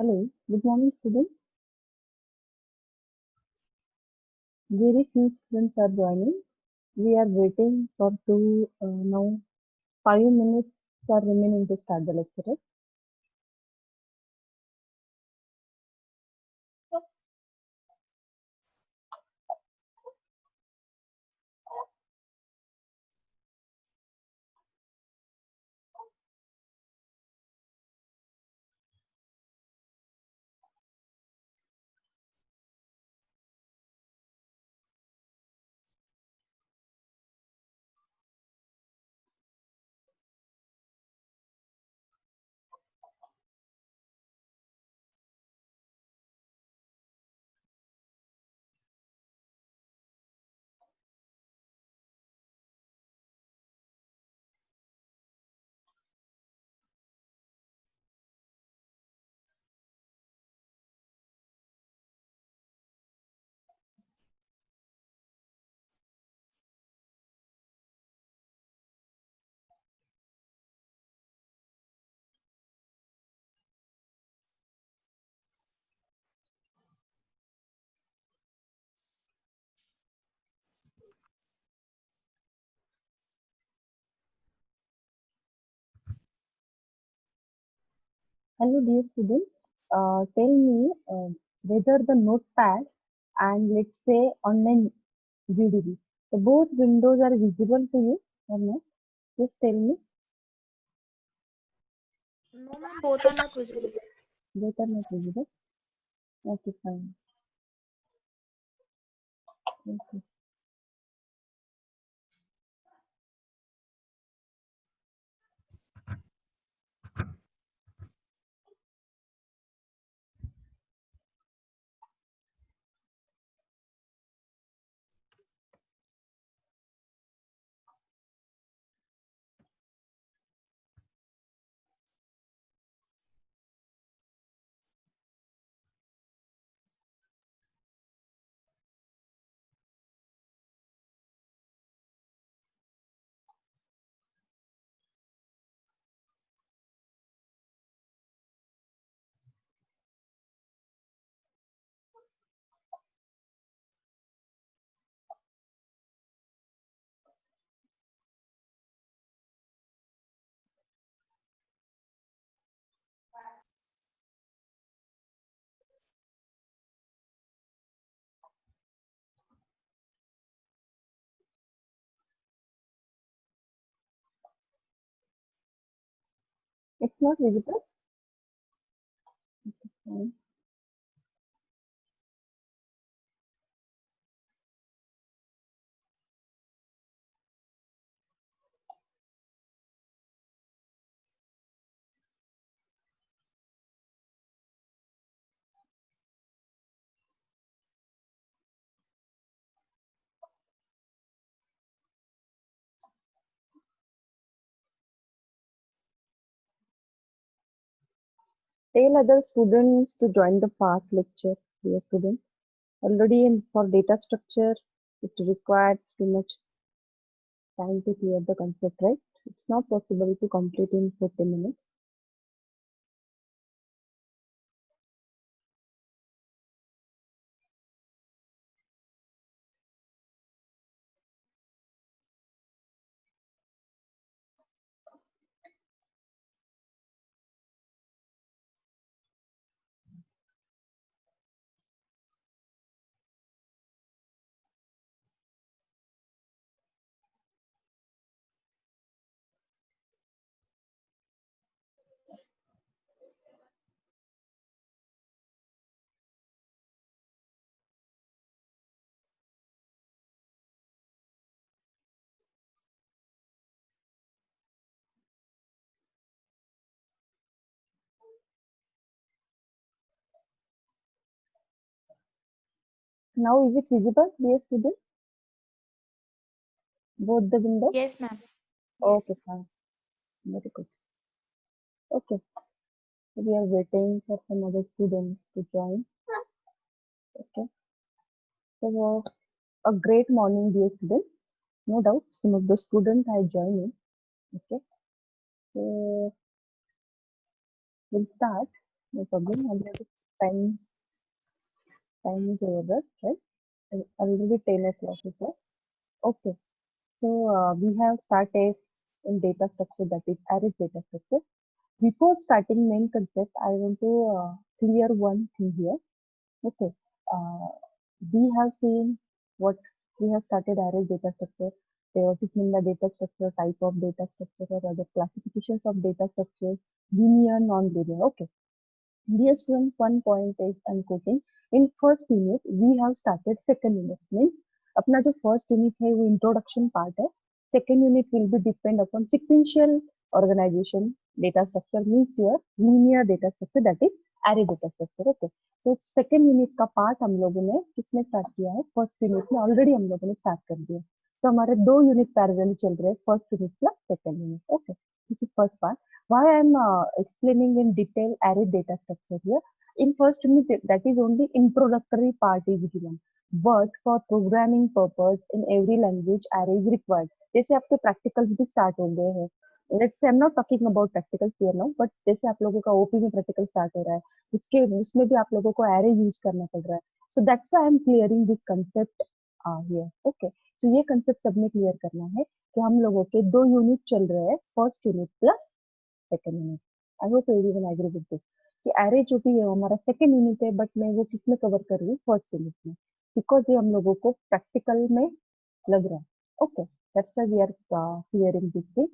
Hello, good morning, students. Very few students are joining. We are waiting for now 5 minutes are remaining to start the lecture. Right? Hello, dear students. Tell me whether the notepad and let's say online GDB, so both windows are visible to you or not? Just tell me. No, ma'am, both are not visible. Both are not visible. Okay, fine. Okay. It's not visible. Fine. Tell other students to join the fast lecture, dear students. Already for data structure, it requires too much time to clear the concept, right? It's not possible to complete in 40 minutes. Now is it visible, dear students? Both the windows? Yes, ma'am. Yes. Okay, fine. Very good. Okay, so we are waiting for some other students to join. Okay, so a great morning, dear students. No doubt, some of the students are joining. Okay, so we'll start. No problem. Time is over, right? Already 10 o'clock is there. Okay. So we have started in data structure, that is array data structure. Before starting main concept, I want to clear one thing here. Okay. Uh, we have seen what we have started array data structure. What is mean by data structure, type of data structure, or other classifications of data structures, linear, non-linear. Okay. Dear student, one point is I'm quoting. In first unit, we have started second unit. Means अपना जो first unit है वो introduction part है. Second unit will be depend upon sequential organization data structure means your linear data structure, that is array data structure. Okay. So second unit का part हम लोगों ने किसमें start किया है? First unit में already हम लोगों ने start कर दिया. तो हमारे दो unit parallel चल रहे हैं, first unit plus second unit. Okay. This is first part. Why I am explaining in detail array data structure here. In first unit, that is only introductory part is given. But for programming purpose, in every language, array is required. जैसे आपके practicals भी start हो गए हैं. Let's say I'm not talking about practicals here now, but जैसे आप लोगों का OP में practical start हो रहा है, उसमें भी आप लोगों को array use करना पड़ रहा है. So that's why I'm clearing this concept here. Okay. So ये concept सब में clear करना है कि हम लोगों के दो यूनिट चल रहे हैं, first unit plus second unit. I hope everyone agree with this कि एरे जो भी है वो हमारा सेकेंड यूनिट है, बट मैं वो किसमें कवर कर रही हूँ? फर्स्ट यूनिट में, बिकॉज ये हम लोगों को प्रैक्टिकल में लग रहा है. Okay, that's why we are clearing this thing.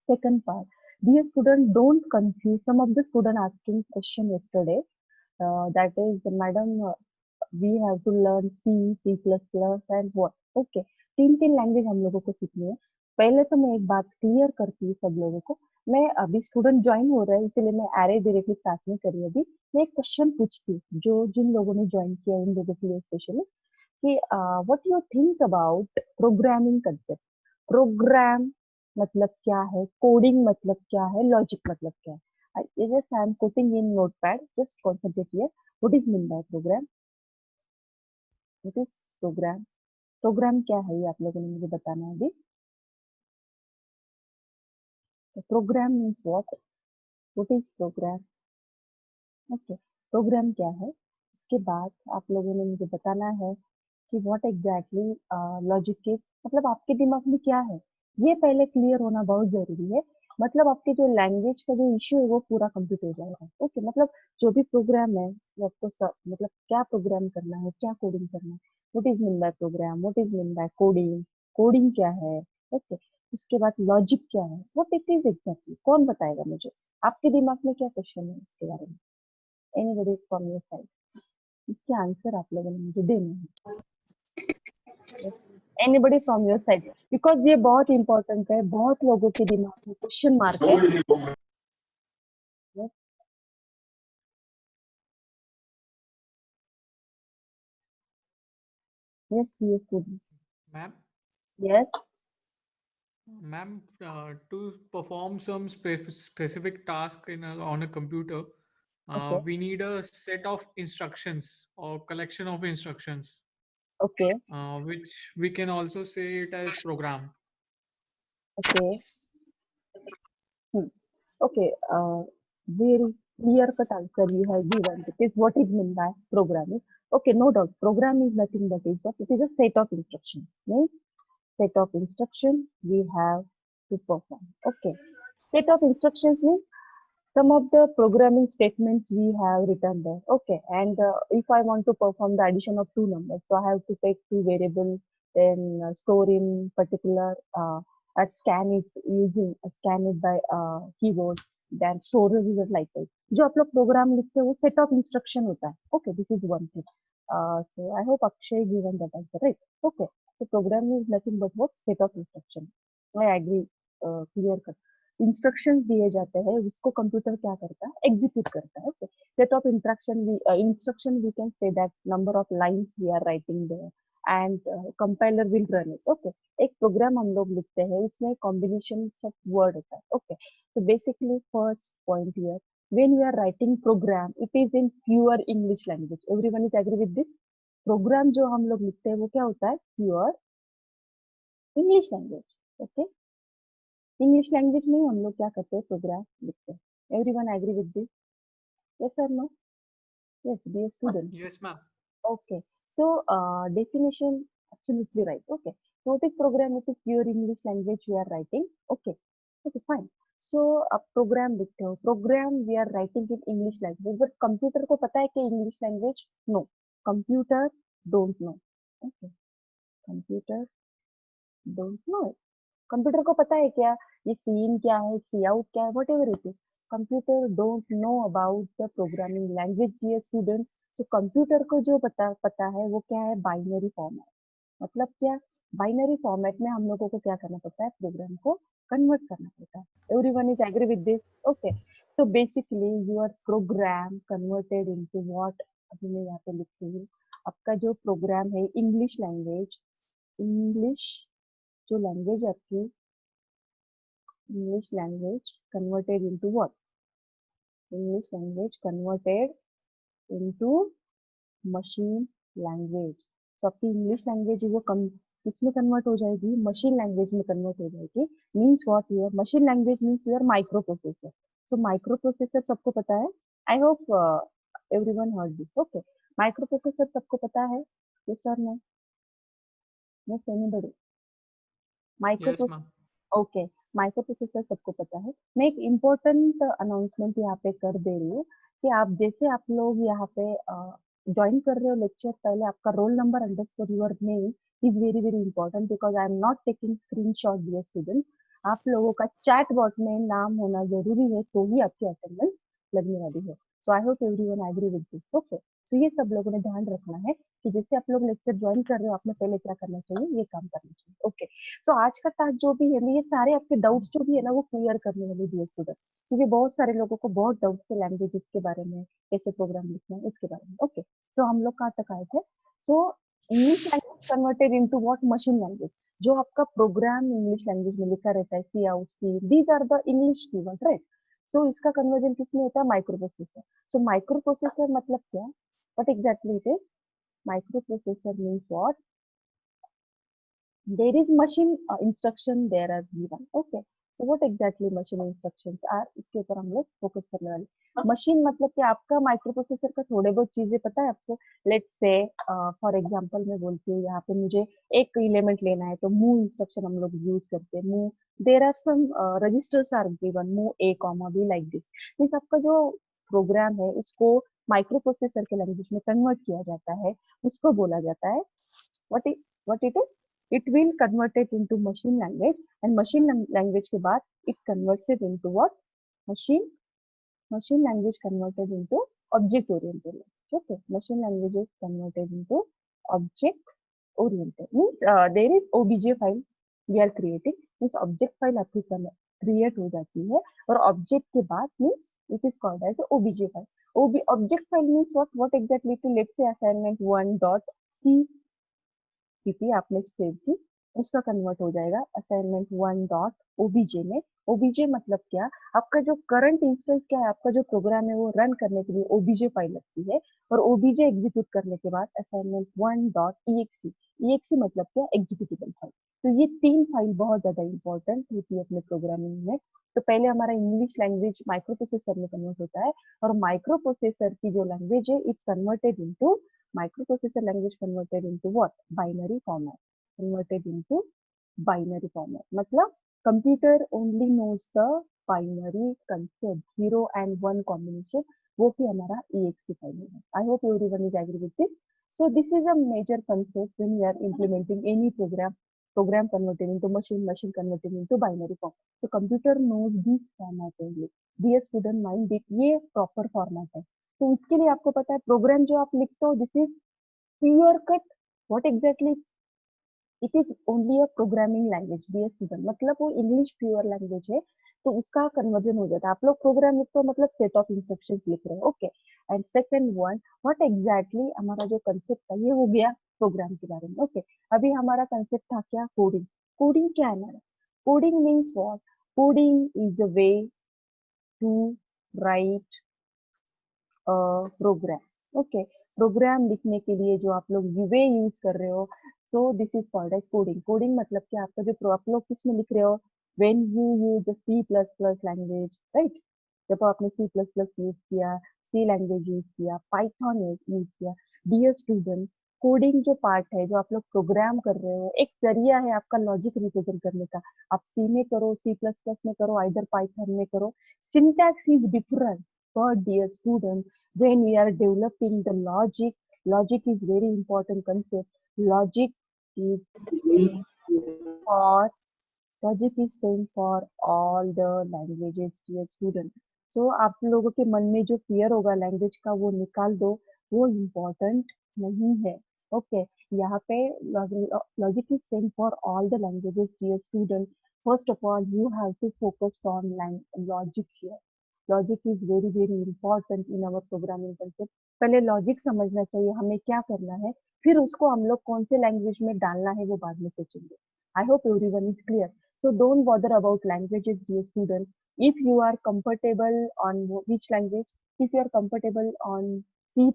Second part, dear student, don't confuse. Some of the student asking question yesterday, that is, madam, we have to learn C, C++ and what? Okay, तीन तीन language हम लोगों को सीखनी है. पहले तो मैं एक बात क्लियर करती हूँ सब लोगों को. मैं अभी स्टूडेंट ज्वाइन हो रहा है इसलिए मैं एरे डायरेक्टली स्टार्ट नहीं कर रही अभी. मैं एक क्वेश्चन पूछती हूँ जो जिन लोगों ने ज्वाइन किया उन लोगों के लिए स्पेशली, कि what you think about programming concept. Program मतलब क्या है, कोडिंग मतलब क्या है, लॉजिक मतलब क्या है. Just I am coding in Notepad, just concentrate here. What is mean by program? What is program? Program क्या है ये आप लोगों ने मुझे बताना है अभी. Program means what? What is program? Okay, program क्या है. उसके बाद आप लोगों ने मुझे बताना है कि व्हाट एग्जैक्टली लॉजिक के मतलब आपके दिमाग में क्या है, ये पहले क्लियर होना बहुत जरूरी है. मतलब आपके जो लैंग्वेज का जो इश्यू है वो पूरा कंप्लीट हो जाएगा. ओके, मतलब जो भी प्रोग्राम है वो आपको मतलब क्या प्रोग्राम करना है, क्या कोडिंग करना है. What is mean by program, what is mean by coding, coding क्या है. ओके, उसके बाद लॉजिक क्या है, व्हाट इट इज एग्जैक्टली, कौन बताएगा मुझे. आपके दिमाग में क्या क्वेश्चन है इसके बारे में? Anybody from your side. इसके आंसर आप लोगों ने मुझे देने हैं. Anybody from your side, because ये बहुत इंपॉर्टेंट है, बहुत लोगों के दिमाग में क्वेश्चन मार्क है. Yes yes student. Ma'am, yes. ma'am, to perform some specific task on a computer, okay we need a set of instructions or collection of instructions, okay which we can also say it as program. Okay okay. Very clear cut answer you have given. It is what is meant by programming. Okay, no doubt. Program is nothing but is what it is, a set of instructions. Means set of instructions we have to perform. Okay. Set of instructions means some of the programming statements we have written there. Okay, and if I want to perform the addition of two numbers, so I have to take two variables, then store in particular, scan it using scan it by keyboard, then store the result like this. जो आप लोग programme लिखते हो वो set of instruction होता है. Okay, this is one thing. So I hope Akshay given that answer, right. Okay, so program is nothing but what set of instruction. I agree. Clear. Instructions दिए जाते हैं, उसको कंप्यूटर क्या करता है, एग्जीक्यूट करता है. Okay, set of instruction we can say that number of lines we are writing there and compiler will run it. Okay, एक प्रोग्राम हम लोग लिखते हैं उसमें कॉम्बिनेशन ऑफ वर्ड होता है. ओके, तो basically first point here, when we are writing program it is in pure English language. Everyone is agree with this? Program जो हम लोग लिखते हैं वो क्या होता है, pure English language. Okay, English language में ही हम लोग क्या करते हैं, प्रोग्राम लिखते हैं. Everyone agree with this? Yes or no? Yes, dear student. Yes, ma'am. Okay. So, definition absolutely right. Okay. So, what is program? It is pure English language we are writing. Okay. Okay, fine. So, a program लिखते हो. Program we are writing in English language. But computer को पता है कि English language? No. Computer don't know. Okay. Computer don't know. Computer को पता है क्या ये सीन क्या है सी आउट क्या है whatever it is computer don't know about the programming language dear student so computer को जो पता पता है वो क्या है बाइनरी फॉर्मेट मतलब क्या बाइनरी फॉर्मेट में हम लोगों को क्या करना पड़ता है प्रोग्राम को कन्वर्ट करना पड़ता है everyone is agree with this okay तो basically your program converted into what अभी मैं यहाँ पे लिख रही हूँ आपका जो प्रोग्राम है इंग्लिश जो लैंग्वेज है आपकी English language converted into what? English language converted into machine language. So आपकी English language है वो किसमें convert हो जाएगी? Machine language में convert हो जाएगी. Means what here? Machine language means your microprocessor. So microprocessor सबको पता है? I hope everyone heard this. Okay. Microprocessor सबको पता है? Yes or no? Yes, anybody? Yes, Microprocessor. ma'am. Okay micro processor सबको पता है मैं एक इम्पोर्टेंट अनाउंसमेंट यहाँ पे कर दे रही हूँ कि आप जैसे आप लोग यहाँ पे ज्वाइन कर रहे हो लेक्चर पहले आपका roll number underscore your name is very very important because I am not taking screenshot dear student आप लोगों का चैट बॉट में नाम होना जरूरी है तो ही आपकी अटेंडेंस लगने वाली है so I hope everyone agree with this okay तो ये सब लोगों ने ध्यान रखना है कि जैसे आप लोग लेक्चर ज्वाइन कर रहे हो आपने पहले क्या करना चाहिए ये काम करना चाहिए ओके सो आज का टास्क जो भी है मैं ये सारे आपके डाउट्स जो भी है ना वो क्लियर करने वाली हूँ स्टूडेंट क्योंकि बहुत सारे लोगों को बहुत डाउट्स है लैंग्वेजेस के बारे में कैसे प्रोग्राम लिखना है इसके बारे में ओके सो हम लोग कहाँ तक आए थे so English language converted into what machine language जो आपका प्रोग्राम इंग्लिश लैंग्वेज में लिखा रहता है C out C these are the English keyword right so इसका कन्वर्जन किसमें होता है microprocessor so microprocessor मतलब क्या what exactly it is microprocessor means what there is machine instruction there are given okay so what exactly machine instructions are इसके ऊपर हम लोग फोकस करने वाले मशीन मतलब कि आपका माइक्रो प्रोसेसर का थोड़े बहुत चीजें पता है आपको लेट्स से फॉर एग्जांपल मैं बोलती हूँ यहाँ पे मुझे एक एलिमेंट लेना है तो मूव इंस्ट्रक्शन हम लोग यूज करते हैं move there are some registers are given move A comma B like this means आपका जो प्रोग्राम है उसको माइक्रो प्रोसेसर के लैंग्वेज में कन्वर्ट किया जाता है उसको बोला जाता है what it what it is it will convert it into machine language and machine language के बाद it converts it into what machine machine language converted into object oriented language okay machine language is converted into object oriented means there is obj file we are creating means object file आपकी create हो जाती है और object के बाद means it is called as obj file object file means what exactly to let's say assignment 1 dot c PP आपने save की उसका कन्वर्ट हो जाएगा असाइनमेंट 1 डॉट ओबीजे में ओबीजे मतलब क्या आपका जो करंट इंस्टेंस क्या है आपका जो प्रोग्राम है वो रन करने के लिए ओबीजे फाइल लगती है और ओबीजे एग्जीक्यूट करने के बाद असाइनमेंट 1 डॉट ईएक्सी ईएक्सी मतलब क्या एग्जीक्यूटेबल फाइल तो ये तीन फाइल बहुत ज्यादा इंपॉर्टेंट होती है अपने प्रोग्रामिंग में तो पहले हमारा इंग्लिश लैंग्वेज माइक्रो प्रोसेसर में कन्वर्ट होता है और माइक्रो प्रोसेसर की जो लैंग्वेज है it converted into microprocessor language converted into what binary format converted into binary format मतलब computer only knows the binary concept 0 and 1 combination वो कि हमारा exe फाइल है I hope everyone is agree with this so this is a major concept when we are implementing any program converted into machine converted into binary form so computer knows this format only dear student mind it ये proper format है तो उसके लिए आपको पता है programme जो आप लिखते हो this is pure cut what exactly it is only a programming language dear student मतलब वो इंग्लिश प्योर लैंग्वेज है तो उसका कन्वर्जन हो जाता है आप लोग प्रोग्राम लिखते हो मतलब सेट ऑफ इंस्ट्रक्शंस लिख रहे हो okay and second one what exactly हमारा जो कंसेप्ट था ये हो गया प्रोग्राम के बारे में ओके अभी हमारा कंसेप्ट था क्या कोडिंग कोडिंग क्या है हमारा coding means what coding is the way to write program okay program लिखने के लिए जो आप लोग वे यूज कर रहे हो so this is called as coding coding मतलब कि आपका जो आप लोग किस में लिख रहे हो when you use the C plus plus language right जब आपने सी प्लस प्लस यूज किया सी लैंग्वेज यूज किया, पाइथन यूज किया। डियर स्टूडेंट, कोडिंग जो पार्ट है, जो आप लोग प्रोग्राम कर रहे हो, एक जरिया है आपका लॉजिक रिप्रेजेंट करने का। आप सी में करो, सी प्लस प्लस में करो, आइदर पाइथन में करो, syntax is different. But dear student, when we are developing the logic is very important concept. Logic is for Logic is same for all the languages, dear student. So आप लोगों के मन में जो fear होगा language का वो निकाल दो, वो इम्पोर्टेंट नहीं है। ओके, यहाँ पे logic is same for all the languages, dear student. First of all you have to focus on logic here. Logic is very very important in our programming concept. पहले लॉजिक समझना चाहिए हमें क्या करना है, फिर उसको हम लोग कौन से लैंग्वेज में डालना है वो बाद में सोचेंगे। आई hope everyone is clear. So don't bother about languages, dear student. If you are comfortable on which language, if you are comfortable on C++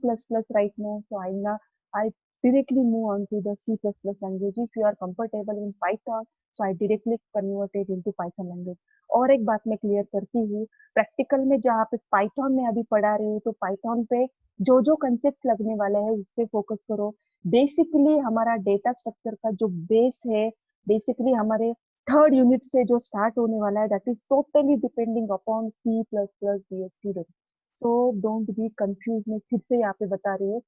right now, so I directly move on to the C++ language. If you are comfortable in Python, so I directly convert it into Python language. और एक बात मैं clear करती हूँ, practical में जहाँ पे Python में अभी पढ़ा रही हूँ, तो पाइथन पे जो जो कंसेप्ट लगने वाले हैं उस पे फोकस करो। बेसिकली हमारा डेटा स्ट्रक्चर का जो बेस है, बेसिकली हमारे थर्ड यूनिट से जो स्टार्ट होने वाला है, that is totally depending upon C plus plus, dear student. So don't be confuse. मैं फिर से यहाँ पे बता रही हूँ,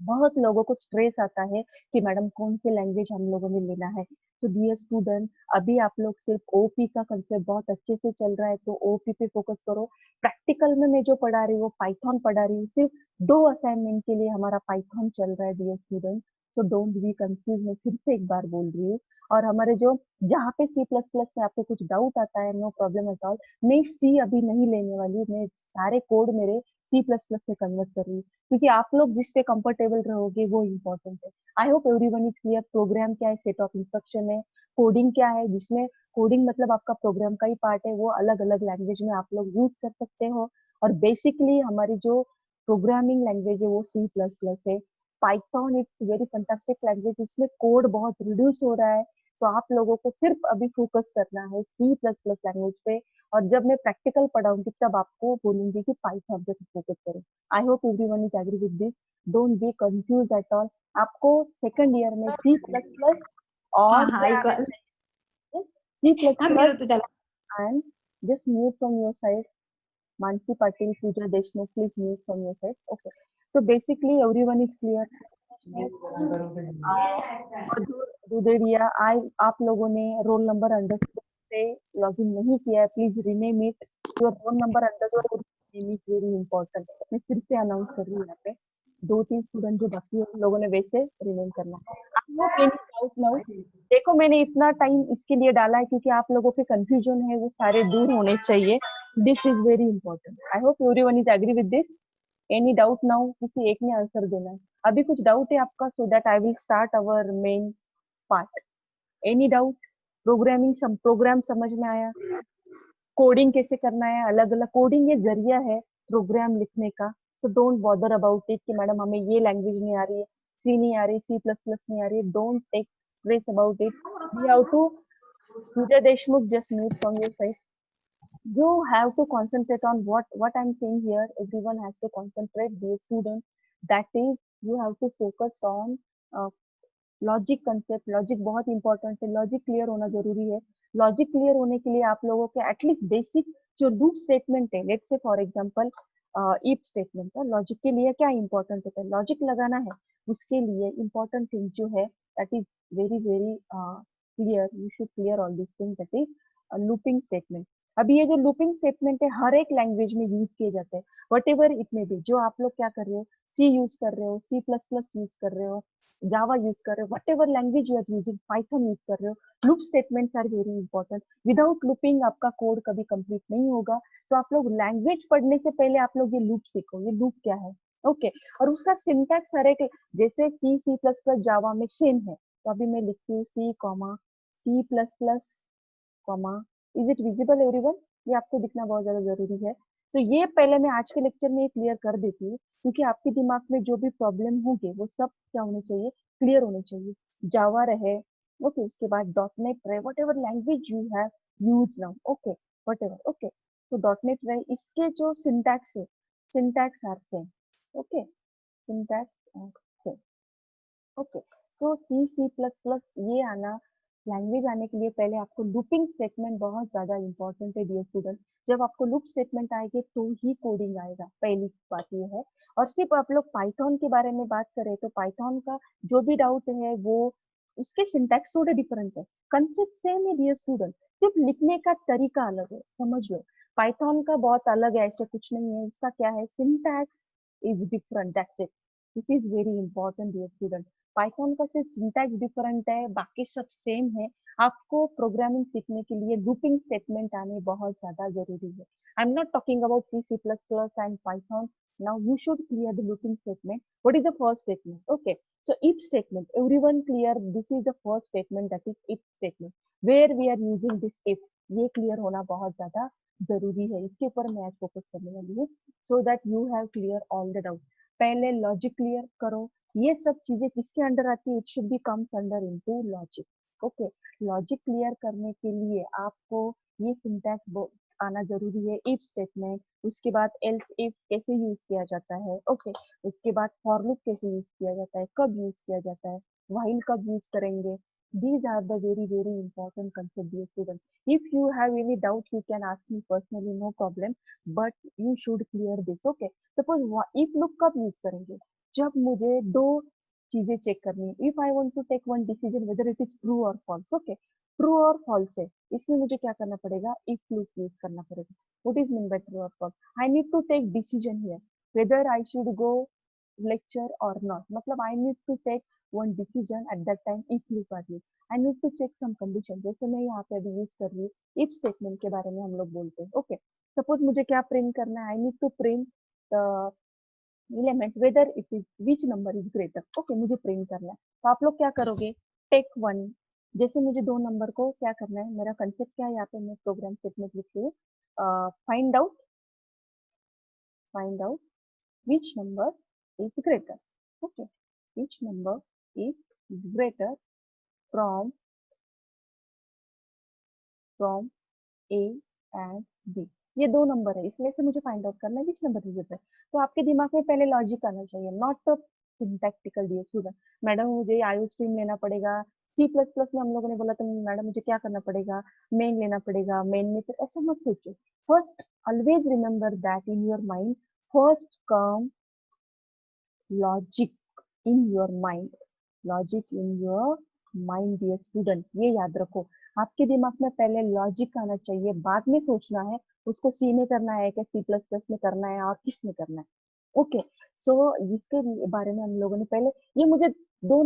बहुत लोगों को स्ट्रेस आता है कि मैडम कौन से लैंग्वेज हम लोगों ने लेना है। तो डियर स्टूडेंट, अभी आप लोग सिर्फ ओपी का कंसेप्ट बहुत अच्छे से चल रहा है, तो ओपी पे फोकस करो। प्रैक्टिकल में मैं जो पढ़ा रही हूँ, पाइथन पढ़ा रही हूँ, सिर्फ 2 असाइनमेंट के लिए हमारा पाइथन चल रहा है, dear student. So don't be confuse. मैं फिर से एक बार बोल रही हूँ। और हमारे जो जहाँ पे सी प्लस प्लस में आपको कुछ डाउट आता है, नो प्रॉब्लम एट ऑल। मैं सी अभी नहीं लेने वाली, मैं सारे कोड मेरे सी प्लस प्लस में कन्वर्ट कर रही हूँ, क्योंकि आप लोग जिस पे कंफर्टेबल रहोगे वो इम्पोर्टेंट है। I hope everyone is clear. Program क्या है, सेट ऑफ इंस्ट्रक्शन है। कोडिंग क्या है, जिसमें कोडिंग मतलब आपका प्रोग्राम का ही पार्ट है, वो अलग अलग लैंग्वेज में आप लोग यूज कर सकते हो। और बेसिकली हमारी जो प्रोग्रामिंग लैंग्वेज है वो सी प्लस प्लस है। Python it's very fantastic language, इसमें कोड बहुत रिड्यूस हो रहा है। तो आप लोगों को सिर्फ अभी फोकस करना है सी प्लस प्लस लैंग्वेज पे। और जब मैं प्रैक्टिकल पढ़ाऊंगी तब आपको बोलूंगी कि पाइथन पे फोकस करो। I hope everyone is agree with this. Don't be confuse at all. आपको सेकंड ईयर में सी प्लस प्लस और हाँ ऐकू सी प्लस हाँ प्लस మీరు चला and just mute from your side. Mansi Patil, Pooja Deshmukh, please mute from your side. Okay. So basically, everyone is clear. दुदेड़िया, आप लोगों ने रोल नंबर अंडरस्कोर से लॉगिन नहीं किया है, please rename it. Your role number underscore name is very important. मैं फिर से अनाउंस कर रही हूँ यहाँ पे, 2-3 स्टूडेंट जो बाकी है उन लोगों ने वैसे रिनेम करना है। I hope any doubt now. देखो मैंने इतना टाइम इसके लिए डाला है क्योंकि आप लोगों के कंफ्यूजन है वो सारे दूर होने चाहिए। This is very important. I hope everyone is agree with this. Any doubt now? किसी एक ने आंसर देना है। अभी कुछ डाउट है आपका, so that I will start our main part. Any doubt? Program समझ में आया? कोडिंग कैसे करना है, अलग अलग कोडिंग ये जरिया है प्रोग्राम लिखने का। So don't bother about it कि मैडम हमें ये लैंग्वेज नहीं आ रही है, सी नहीं आ रही, सी प्लस प्लस नहीं आ रही है। Don't take stress about it. We have to Pooja Deshmukh, just mute from your side. You have to concentrate on what I'm saying here. Everyone has to concentrate, dear student. That is, you have to focus on uh, logic concept. Logic बहुत important है, logic clear होना जरूरी है। Logic clear होने के लिए आप लोगों के एटलीस्ट बेसिक जो लूप स्टेटमेंट है, let's say for example if statement है, लॉजिक के लिए क्या इंपॉर्टेंट होता है, लॉजिक लगाना है, उसके लिए इंपॉर्टेंट थिंग जो है that is very very clear. You should clear all this thing, that is looping statement. अभी ये जो लूपिंग स्टेटमेंट है हर एक लैंग्वेज में यूज किए जाते हैं, वट एवर इट में भी। जो आप लोग क्या कर रहे हो, सी यूज कर रहे हो, सी प्लस प्लस यूज कर रहे हो, जावा यूज कर रहे हो, whatever language you are using, Python use कर रहे हो, loop statements are very important. Without looping आपका कोड कभी कंप्लीट नहीं होगा। तो आप लोग लैंग्वेज पढ़ने से पहले आप लोग ये लूप सीखो, ये लूप क्या है। ओके और उसका सिंटैक्स हर एक, जैसे सी सी प्लस प्लस जावा में सेम है, तो अभी मैं लिखती हूँ C comma C plus plus comma. Is it visible everyone? ये आपको दिखना बहुत ज्यादा जरूरी है। तो ये पहले मैं आज के लेक्चर में क्लियर कर देती हूँ, क्योंकि आपके दिमाग में जो भी प्रॉब्लम होंगे वो सब क्या होने चाहिए, क्लियर होने चाहिए। जावा रहे, ओके, उसके बाद डॉट नेट रहे, what ever language you have use now, okay, what ever, okay. तो डॉट नेट रहे, इसके जो सिंटैक्स है, syntax are same. Okay, syntax are same. Okay, so C C plus plus ये आना, लैंग्वेज आने के लिए पहले आपको लूपिंग स्टेटमेंट बहुत ज्यादा इंपॉर्टेंट है डियर स्टूडेंट। जब आपको लूप स्टेटमेंट आएगी तो ही कोडिंग आएगा, पहली बात ये है। और सिर्फ आप लोग पाइथन के बारे में बात करें तो पाइथन का जो भी डाउट है वो उसके सिंटैक्स थोड़े डिफरेंट है, कंसेप्ट सेम है डियर स्टूडेंट, सिर्फ लिखने का तरीका अलग है, समझ लो। पाइथन का बहुत अलग है, ऐसे कुछ नहीं है। उसका क्या है, syntax is different, that's it. This is very important dear student. Python का सिर्फ सिंटैक्स डिफरेंट है, बाकी सब सेम है। आपको प्रोग्रामिंग सीखने के लिए लूपिंग स्टेटमेंट आने बहुत ज्यादा जरूरी है। I am not talking about C C plus plus and Python. Now you should clear the looping statement. What is the first statement? Okay, so if statement, everyone clear, this is the first statement, that is if statement, where we are using this if, ये clear होना बहुत ज्यादा जरूरी है। इसके ऊपर मैं आज फोकस करने वाली हूँ, so that you have clear all the doubts. पहले लॉजिक क्लियर करो। ये सब चीजें किसके अंडर आती है? It should be comes under into logic. Okay, logic clear करने के लिए आपको ये सिंटैक्स आना जरूरी है। इफ स्टेटमेंट, उसके बाद एल्स इफ कैसे यूज किया जाता है, ओके, उसके बाद फॉर लूप कैसे यूज किया जाता है, कब यूज किया जाता है, व्हाइल कब यूज करेंगे। These are the very very important concept, dear students. If you have any doubt, you can ask me personally, no problem. But you should clear this. Okay. Suppose if loop कब use करेंगे? जब मुझे दो चीजें check करनी है। If I want to take one decision whether it is true or false. Okay. True और false है, इसमें मुझे क्या करना पड़ेगा? इफ लूप यूज करना पड़ेगा। What is mean by true और false? I need to take decision here whether I should go lecture or not. मतलब I need to take one decision at that time if loop are used. I need to check some condition. जैसे मैं यहाँ पे अभी use कर रही हूँ if statement के बारे में हम लोग बोलते हैं। ओके, सपोज मुझे क्या प्रिंट करना है? I need to print the element whether it is which number is greater. Okay, मुझे प्रिंट करना है, तो आप लोग क्या करोगे? Take one. जैसे मुझे दो नंबर को क्या करना है, मेरा कंसेप्ट क्या है, यहाँ पे मैं प्रोग्राम स्टेटमेंट लिख रही हूँ, find out which number is greater. Okay, which number is greater from A and B. ये दो नंबर है, इसमें से मुझे फाइंड आउट करना है विच नंबर इज ग्रेटर। तो आपके दिमाग में पहले लॉजिक आना चाहिए, not a syntactical. Dear student, madam मुझे आईओ स्ट्रीम लेना पड़ेगा, सी प्लस प्लस में हम लोगों ने बोला तो मैडम मुझे क्या करना पड़ेगा? मेन लेना पड़ेगा, मेन में फिर ऐसा मत सोचो। First always remember that in your mind first come logic in your mind, logic in your mind dear student, ये याद रखो। आपके दिमाग में पहले लॉजिक आना चाहिए, बाद में सोचना है उसको सी में करना है क्या सी प्लस प्लस में करना है और किस में करना है। ओके, सो इसके बारे में हम लोगों ने पहले, ये मुझे दो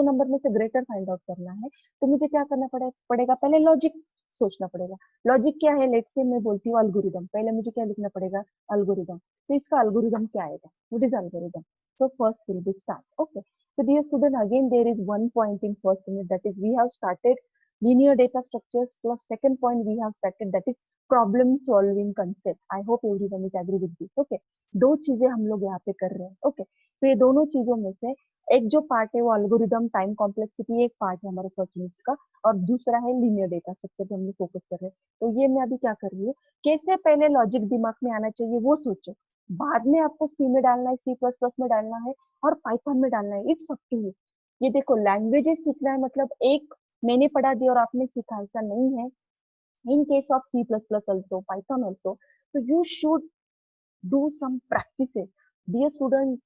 नंबर में से ग्रेटर फाइंड आउट करना है, तो मुझे क्या करना पड़ेगा? पहले लॉजिक सोचना पड़ेगा। लॉजिक क्या है? लेट्स से मैं बोलती हूँ अल्गोरिदम, पहले मुझे क्या लिखना पड़ेगा? अल्गोरिदम। तो इसका अल्गोरिदम क्या आएगा? What is algorithm? So first will be start. Okay. So dear student, again there is one point in first unit, that is we have started linear data structures, plus second point we have started, that is problem solving concept. I hope everyone is agree with this. Okay. दो चीजें हम लोग यहाँ पे कर रहे हैं। Okay, तो ये दोनों चीजों में से एक जो पार्ट है वो अल्गोरिदम टाइम कॉम्प्लेक्सिटी एक पार्ट है हमारे फर्स्ट यूनिट का, और दूसरा है लीनियर डेटा स्ट्रक्चर पे हम लोग फोकस कर रहे हैं। तो ये मैं अभी क्या कर रही हूँ, कैसे पहले लॉजिक दिमाग में आना चाहिए वो सोचो, बाद में आपको सी में डालना है, सी प्लस प्लस में डालना है और पाइथन में डालना है, इट्स अप टू यू। ये देखो, लैंग्वेजेस सीखना है मतलब एक मैंने पढ़ा दिया और आपने सीखा, ऐसा नहीं है। In case of C plus plus also, Python also, तो you should do some practices. Dear student,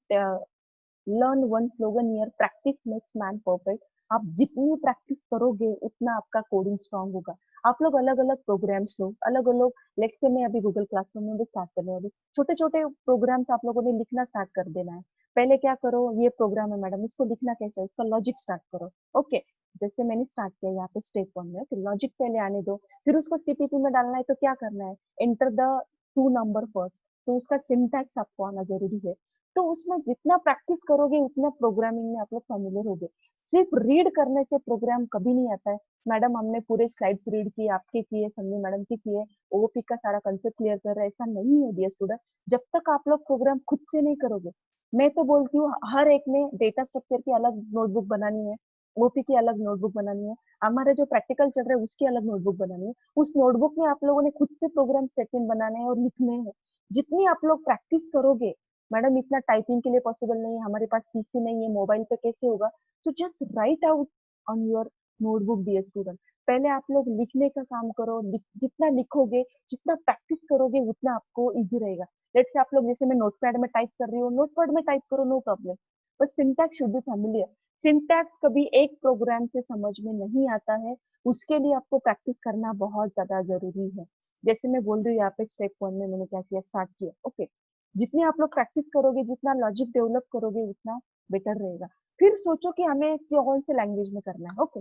learn one slogan here, practice makes man perfect. आप जितनी प्रैक्टिस करोगे उतना आपका कोडिंग स्ट्रांग होगा। आप लोग अलग अलग प्रोग्राम्स लो, अलग अलग, लेट्स से मैं अभी गूगल क्लासरूम में भी स्टार्ट करने वाली, छोटे छोटे प्रोग्राम्स आप लोगों ने लिखना स्टार्ट कर देना है। पहले क्या करो, ये प्रोग्राम है मैडम, इसको लिखना कैसे है, उसका लॉजिक स्टार्ट करो। ओके, जैसे मैंने स्टार्ट किया यहाँ पे स्टेप वन में, फिर लॉजिक पहले आने दो, फिर उसको सीपीपी में डालना है, तो क्या करना है, enter the two number first, तो उसका सिंटैक्स आपको आना जरूरी है। तो उसमें जितना प्रैक्टिस करोगे उतना प्रोग्रामिंग में आप लोग फेमिलियर होगे। सिर्फ रीड करने से प्रोग्राम कभी नहीं आता है। मैडम हमने पूरे स्लाइड्स रीड किए, आपके किए, संजय मैडम के किए, ओपी का सारा कंसेप्ट क्लियर कर रहे हैं, ऐसा नहीं है डियर स्टूडेंट। जब तक आप लोग प्रोग्राम खुद से नहीं करोगे, मैं तो बोलती हूँ हर एक ने डेटा स्ट्रक्चर की अलग नोटबुक बनानी है, ओपी की अलग नोटबुक बनानी है, हमारा जो प्रैक्टिकल चल रहा है उसकी अलग नोटबुक बनानी है। उस नोटबुक में आप लोगों ने खुद से प्रोग्राम स्टेटमेंट बनाने हैं और लिखने हैं। जितनी आप लोग प्रैक्टिस करोगे, मैडम इतना टाइपिंग के लिए पॉसिबल नहीं है, हमारे पास पीसी नहीं है, मोबाइल पे कैसे होगा, तो just write out on your notebook dear student. पहले आप लोग लिखने का काम करो, जितना लिखोगे, जितना प्रैक्टिस करोगे उतना आपको इजी रहेगा। लेट्स से आप लोग, जैसे मैं नोटपैड में टाइप कर रही हूँ, नोटपैड में टाइप करो, नो प्रॉब्लम, बस syntax should be familiar. Syntax कभी एक प्रोग्राम से समझ में नहीं आता है, उसके लिए आपको प्रैक्टिस करना बहुत ज्यादा जरूरी है। जैसे मैं बोल रही हूँ यहाँ पे स्टेप 1 में मैंने क्या किया, स्टार्ट किया, ओके। जितनी आप लोग प्रैक्टिस करोगे, जितना लॉजिक डेवलप करोगे, उतना बेटर रहेगा। फिर सोचो कि हमें कौन से लैंग्वेज में करना है, ओके।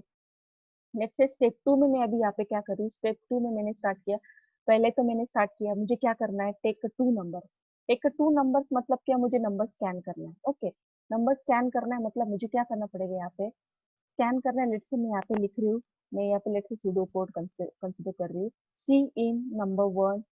लेट्स से स्टेप 2 में मैं अभी यहाँ पे क्या कर रही हूँ, स्टेप 2 में मैंने स्टार्ट किया। पहले तो मैंने स्टार्ट किया, मुझे क्या करना है, टेक 2 नंबर। टेक 2 नंबर्स मतलब क्या, मुझे नंबर स्कैन करना है, ओके। नंबर स्कैन करना है मतलब मुझे क्या करना पड़ेगा, यहाँ पे स्कैन करना है। लेट्स से मैं यहाँ पे लिख रही हूँ, मैं यहाँ पे let's say pseudo code consider कर रही हूँ, सी इन नंबर 1,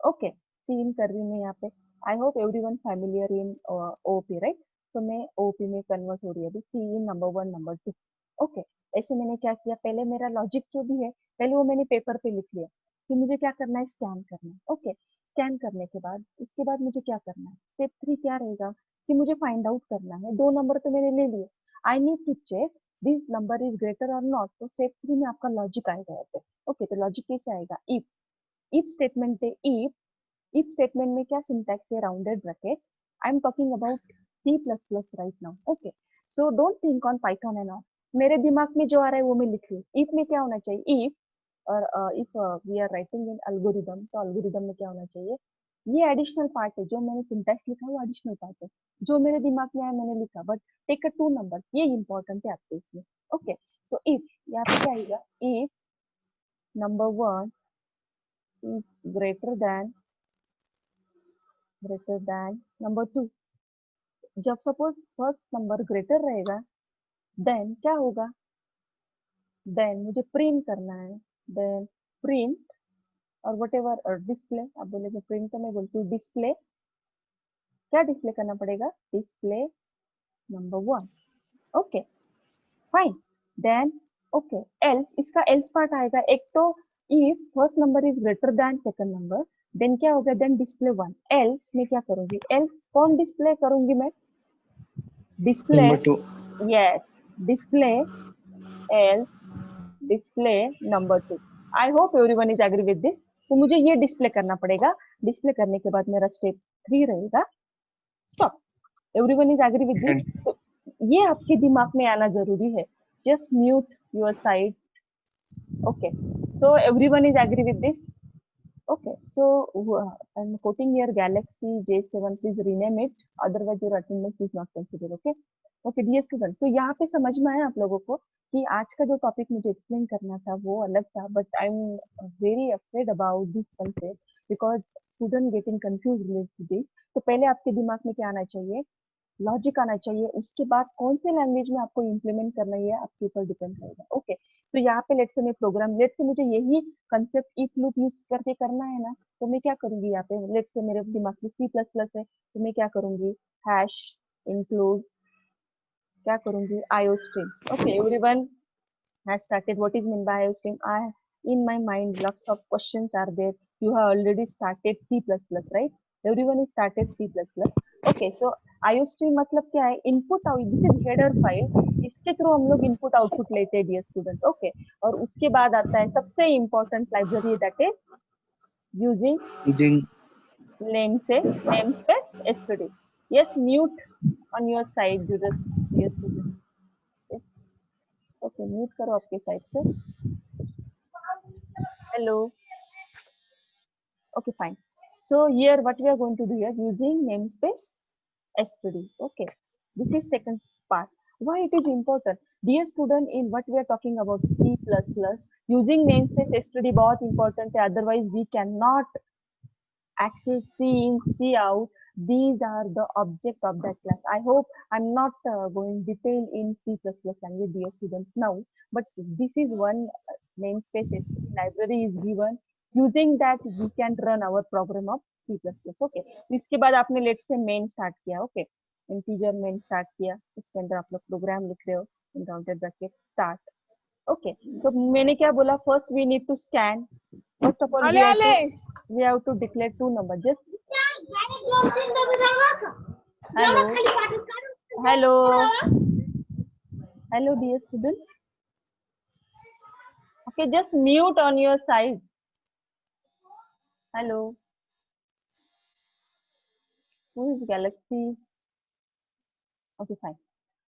ओके। सी इन कर रही हूँ मैं यहाँ पे। आई होप एवरीवन फैमिलियर इन ओपी, राइट। तो मैं ओपी में कन्वर्ट हो रही है अभी, सी इन नंबर 1 नंबर 2, ओके। ऐसे मैंने क्या किया, पहले मेरा लॉजिक जो भी है पहले वो मैंने पेपर पे लिख लिया कि मुझे क्या करना है, स्कैन करना है, ओके। स्कैन करने के बाद उसके बाद मुझे क्या करना है, स्टेप 3 क्या रहेगा कि मुझे फाइंड आउट करना है। 2 नंबर तो मैंने ले लिए, I need to check this number is greater और नॉट। तो स्टेप 3 में आपका लॉजिक आएगा यहाँ पे, ओके। तो लॉजिक कैसे आएगा, इफ स्टेटमेंट है, if स्टेटमेंट में क्या सिंटैक्स है, rounded bracket. I am talking about C++ right now, okay. So don't think on Python and all, मेरे दिमाग में जो आ रहा है वो मैं लिख रही हूँ। इफ में क्या होना चाहिए, इफ और if we are writing in algorithm, तो अल्गोरिदम में क्या होना चाहिए, ये एडिशनल पार्ट है, जो मैंने सिंटैक्स लिखा है वो एडिशनल पार्ट है, जो मेरे दिमाग में आया मैंने लिखा, बट टेक 2 नंबर, ये इंपॉर्टेंट है आपके इसमें, ओके। सो इफ यहाँ पे क्या आएगा, if number 1 is greater then number 2। जब सपोज फर्स्ट नंबर ग्रेटर रहेगा, देन क्या होगा, देन मुझे प्रिंट करना है, देन प्रिंट और वट एवर डिस्प्ले, आप बोलेगे प्रिंट तो मैं बोलती हूँ डिस्प्ले, क्या डिस्प्ले करना पड़ेगा, display number 1, okay fine. Then okay, else, इसका एल्स पार्ट आएगा एक तो, if first number is greater then second number, then क्या होगा, देन डिस्प्ले 1। एल्स में क्या करूंगी, एल्स कौन डिस्प्ले करूंगी मैं, display, Number 2. Yes, display else display number 2। I hope everyone is agree with this. तो मुझे ये डिस्प्ले करना पड़ेगा। डिस्प्ले करने के बाद मेरा स्टेप 3 रहेगा, stop. Everyone is agree with this. And तो ये आपके दिमाग में आना जरूरी है। Just mute your side, okay. So everyone is agree with this, okay. So I'm quoting here Galaxy J7, please rename it, otherwise your attendance is not considered, okay. Okay dear student, तो यहाँ पे समझ में आया आप लोगों को कि आज का जो टॉपिक मुझे एक्सप्लेन करना था वो अलग था, but I am very afraid about this concept because student getting confuse related to this. तो पहले आपके दिमाग में क्या आना चाहिए, लॉजिक आना चाहिए, उसके बाद कौन से लैंग्वेज में आपको इम्प्लीमेंट करना है आपके ऊपर डिपेंड करेगा, ओके। तो यहाँ पे लेट्स से मैं प्रोग्राम, लेट्स से मुझे यही कंसेप्ट इफ लूप यूज करके करना है ना, तो मैं क्या करूंगी, यहाँ पे लेट्स से मेरे दिमाग में C++ है, तो मैं क्या करूंगी, हैश इंक्लूड, क्या करूंगी, IOStream, okay. Everyone has started what is meant by IOStream. In my mind lots of questions are there. You have already started C++, right? Everyone has started C++, okay. So IOStream मतलब क्या है, input out, this is header file, इसके through हम लोग input output लेते हैं dear student, okay. और उसके बाद आता है सबसे important library, that is using using namespace std. Yes, mute on your side, dear student, okay. Mute करो आपके साइड से, hello, okay fine. So here what we are going to do here, using namespace std, okay. This is second part. Why it is important, dear student, in what we are talking about C++, using namespace std बहुत important है, otherwise we cannot access C in, C out. These are the object of that class. I hope I'm not going detail in C++ language, dear students, now, but this is one namespace library is given. Using that we can run our program of C++, okay. तो इसके बाद आपने late से main start किया, okay, integer main start किया, इसके अंदर आप लोग प्रोग्राम लिख रहे हो, in rounded bracket start. Okay, so मैंने क्या बोला, first we need to scan. First of all we have to declare two numbers. Just hello, hello, hello, dear student. Okay, just mute on your side. Hello, who is Galaxy? Okay, fine.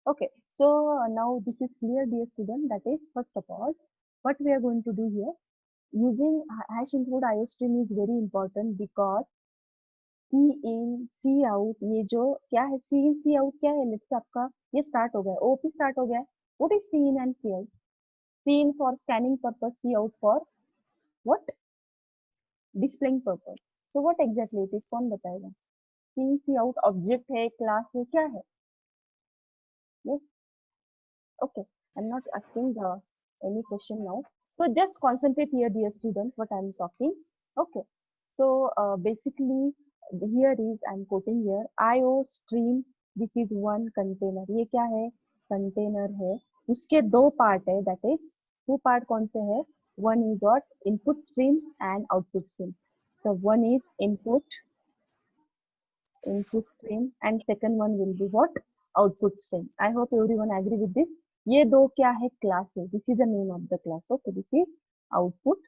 Okay, so now this is clear, dear student. That is, first of all, what we are going to do here, using hash include iostream is very important because cin cout, ये जो क्या है, C इन सी out क्या है, let's आपका ये start हो गया, ओपी स्टार्ट हो गया, what is cin and C out? Cin for scanning purpose, cout for what? Displaying purpose. So what exactly it is, कौन बताएगा? Cin cout object है, class है, क्या है? Yes, okay, I am not asking any question now. So just concentrate here, dear student, what I am talking. Okay, so basically here is I'm quoting here IO stream. This is one container. ये क्या है? Container है. उसके दो part है, that is two part कौन से है? One is what? Input stream and output stream. So one is input stream and second one will be what? Output stream. I hope everyone agree with this. ये दो क्या है? Class है. This is the name of the class. Okay, this is output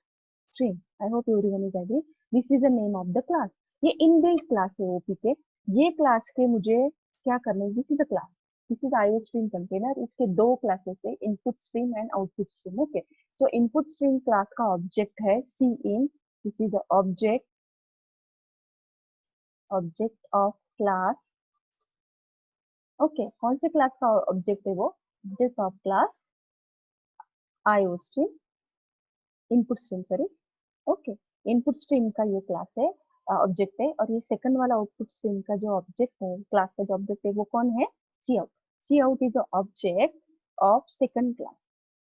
stream. I hope everyone is agree. This is the name of the class. ये inbuilt class है OP के. ये class के मुझे क्या करना है? This is the class. This is IO stream container. इसके दो क्लासेस है, input stream and output stream. Okay, so input stream class का ऑब्जेक्ट है C in. This is the object of class. Okay, कौन से क्लास का object है वो? Object of class IO stream, input stream, sorry. Okay, input stream का ये class है, ऑब्जेक्ट है. और ये सेकंड वाला आउटपुट स्ट्रीम का जो ऑब्जेक्ट है, क्लास का जो ऑब्जेक्ट है, वो कौन है? C out. C out is the object of second class.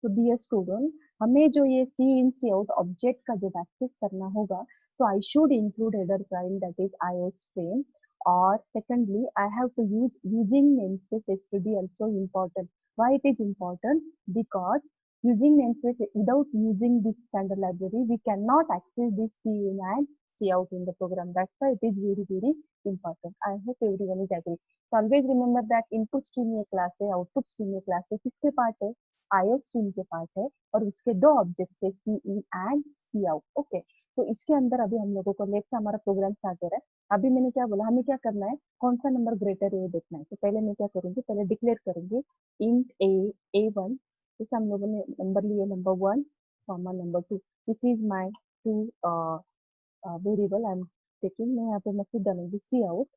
तो डियर स्टूडेंट, हमें जो ये सी इन सी आउट ऑब्जेक्ट का जब एक्सेस करना होगा, so I should include header file, that is IO stream. Or secondly, I have to use using namespace std, also important. Why it is important? Because using namespace, without using this standard library, we cannot access this C in and C out in the program. That's why it is very, very important. I hope everyone is agree. So always remember that input stream ये class है, output stream ये class है, किसके part है? IO stream के part है, और उसके दो ऑब्जेक्ट है C in and C out. Okay, तो इसके अंदर अभी हम लोगों को लेट से हमारा प्रोग्राम स्टार्ट हो रहा है. अभी मैंने क्या बोला, हमें क्या करना है, कौन सा नंबर ग्रेटर है वो देखना है. तो पहले मैं क्या करूंगी, पहले डिक्लेयर करूंगी इंट A1. जैसे हम लोगों ने नंबर लिए number 1 comma number 2. This is my two variable I am taking. मैं यहाँ पे मैसेज डालूंगी C out,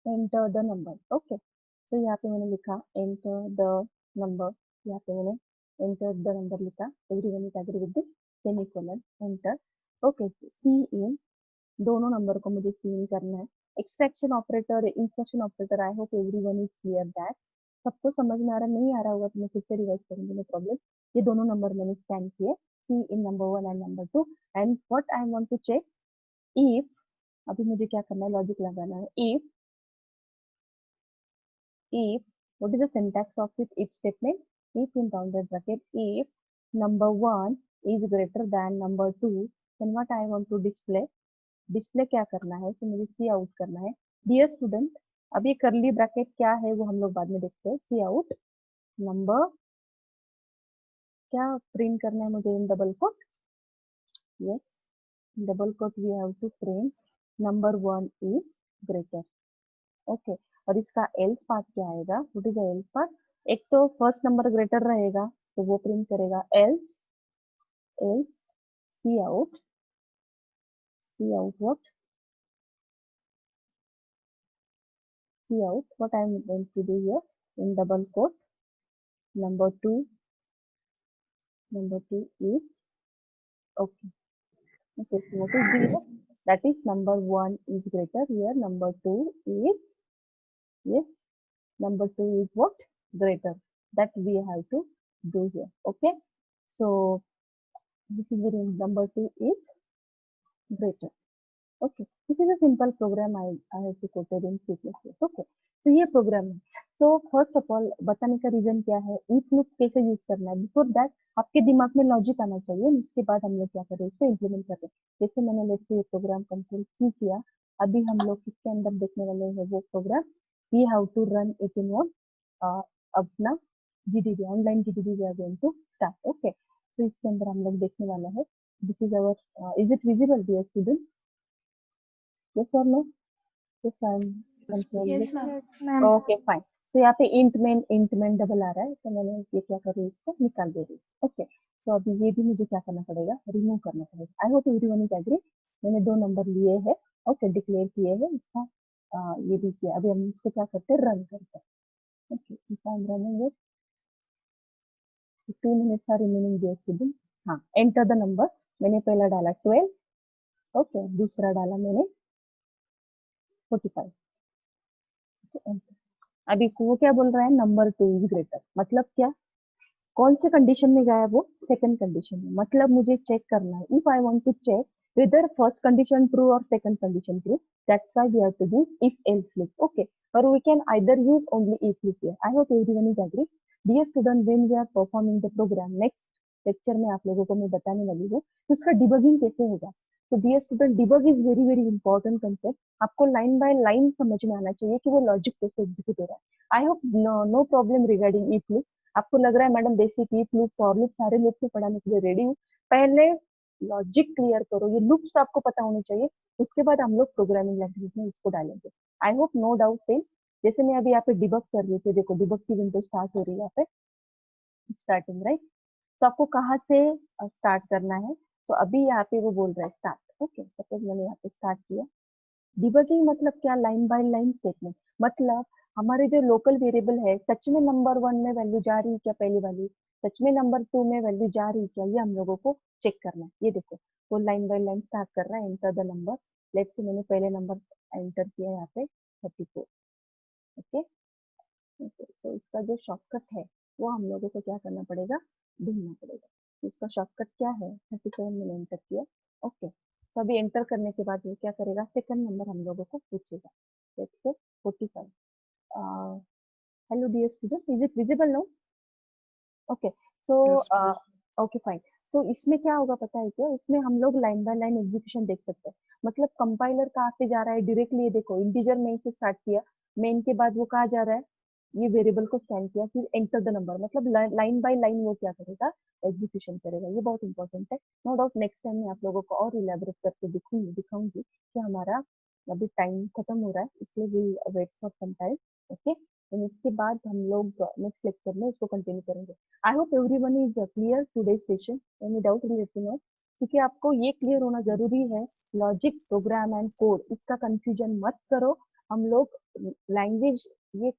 enter the number. Okay, so यहाँ पे मैंने लिखा एंटर द नंबर. यहाँ पे मैंने एंटर द नंबर लिखा. Everyone is agree with this, semicolon, enter. Okay, C in, दोनों नंबर को मुझे सी इन करना है. Extraction operator, insertion operator, I hope everyone is clear that. सबको समझ में आ रहा, नहीं आ रहा होगा तो मैं फिर से रिवाइज करूंगी, नो प्रॉब्लम. ये दोनों नंबर मैंने स्कैन किए, C in number 1 and number 2. And what I want to check, if, अभी मुझे क्या करना है, लॉजिक लगाना है. if what is the syntax of it, if statement? If in rounded bracket, if number 1 is greater than number 2, then what I want to display? Display क्या करना है, तो मुझे सी आउट करना है. डियर स्टूडेंट, अब ये करली ब्रैकेट क्या है वो हम लोग बाद में देखते हैं. सी आउट नंबर, क्या प्रिंट करना है मुझे? In double quote, yes, double quote we have to print number 1 is greater. Okay, और इसका एल्स पार्ट क्या आएगा? What is the else part? एक तो फर्स्ट नंबर ग्रेटर रहेगा तो वो प्रिंट करेगा else. Else cout what? See out what I am going to do here, in double quote number 2 is okay. Okay, so what is here? That is number 1 is greater. Here number 2 is, yes, number 2 is what? Greater. That we have to do here. Okay, so this is the number 2 is greater. Okay, this is a simple program I have to quoted in C++. Okay, so ये programme है. So first of all बताने का reason क्या है, if loop कैसे use करना है. Before that आपके दिमाग में लॉजिक आना चाहिए, उसके बाद हम लोग क्या करें, उसको इम्प्लीमेंट करते हैं. जैसे मैंने लेट्स से ये प्रोग्राम कंट्रोल सी किया, अभी हम लोग किसके अंदर देखने वाले हैं वो program. We have to run it in one अपना GDB, online GDB we are going to start. Okay, तो इसके अंदर हम लोग देखने वाला है. This is our, is it visible dear student? Yes or no? Yes, I'm controlling. Yes, ma'am. Yes, ma'am. Okay, fine. So यहाँ पे int main डबल आ रहा है, तो मैंने ये क्या कर रही हूँ, इसको निकाल दे रही हूँ. ओके, तो अभी ये भी मुझे क्या करना पड़ेगा, रिमूव करना पड़ेगा. I hope everyone is agree. मैंने 2 नंबर लिए हैं. ओके, डिक्लेयर किए हैं, इसका ये भी किया. अभी हम इसको क्या करते हैं, रन करते हैं. Okay, if I am running it, 2 minutes are remaining dear student. हाँ, एंटर द नंबर. मैंने पहला डाला 12. ओके, दूसरा डाला मैंने 45. अभी वो क्या बोल रहा है, नंबर 2 इज ग्रेटर. मतलब क्या, कौन से कंडीशन में गया वो, सेकंड कंडीशन में. मतलब मुझे चेक करना है, if I want to check whether first condition true or second condition true, that's why we have to use if else loop. Okay, or we can either use only if loop here. I hope everyone is agree. Dear student, when we are performing the program, next lecture में आप लोगों को मैं बताने वाली हूँ कि उसका डिबगिंग कैसे होगा. तो dear student, debug is very very important concept. आपको लाइन बाय लाइन समझ में आना चाहिए कि वो लॉजिक कैसे एग्जीक्यूट हो रहा है. I hope no problem regarding if loop. आपको लग रहा है madam basic if loop, for loop, सारे लूप को पढ़ाने के लिए रेडी हूँ. पहले लॉजिक क्लियर करो, ये लूप्स आपको पता होने चाहिए, उसके बाद हम लोग प्रोग्रामिंग लैंग्वेज में उसको डालेंगे. I hope no doubt till. जैसे मैं अभी यहाँ पे डिबग कर रही थी, देखो डिबग की विंडो स्टार्ट हो रही है यहाँ पे, स्टार्टिंग राइट. तो आपको कहाँ से स्टार्ट करना है, तो अभी यहाँ पे वो बोल रहा है स्टार्ट. ओके, सपोज मैंने यहाँ पे स्टार्ट किया. डिबगिंग मतलब क्या, लाइन बाय लाइन स्टेटमेंट. मतलब हमारे जो लोकल वेरिएबल है, सच में नंबर 1 में वैल्यू जा रही है क्या, पहली वाली, सच में नंबर 2 में वैल्यू जा रही है क्या, ये हम लोगों को चेक करना है. ये देखो, तो लाइन बाय लाइन स्टार्ट कर रहा है. Enter the number. Let's say मैंने पहले नंबर एंटर किया यहाँ पे 34. ओके, तो इसका जो शॉर्टकट है वो हम लोगों को क्या करना पड़ेगा, ढूंढना पड़ेगा. तो इसका शॉर्टकट क्या है, 37 मैंने एंटर किया. ओके, तो अभी एंटर करने के बाद वो क्या करेगा, सेकंड नंबर हम लोगों को पूछेगा. Let's say 45. Hello dear student, is it visible now? Okay, so Yes, ma'am. Okay fine. So इसमें क्या होगा पता है क्या, उसमें हम लोग लाइन बाय लाइन एग्जीक्यूशन देख सकते हैं. मतलब कंपाइलर कहाँ पे जा रहा है डायरेक्टली, ये देखो इंटीजर मेन से स्टार्ट किया, मेन के बाद वो कहाँ जा रहा है, ये वेरिएबल को स्कैन किया, फिर एंटर द नंबर. मतलब लाइन बाय लाइन वो क्या करेगा, एग्जीक्यूशन करेगा. ये बहुत इंपॉर्टेंट है. नो डाउट नेक्स्ट टाइम मैं आप लोगों को और इलेबोरेट करके दिखाऊंगी कि हमारा अभी टाइम खत्म हो रहा है, इसलिए we wait for some time. Okay, इसके बाद हम लोग नेक्स्ट लेक्चर में इसको कंटिन्यू करेंगे. आई hope everyone is clear today session. Any doubt let me know, क्योंकि आपको ये क्लियर होना जरूरी है. लॉजिक, प्रोग्राम एंड कोड, इसका कंफ्यूजन मत करो. हम लोग लैंग्वेज ये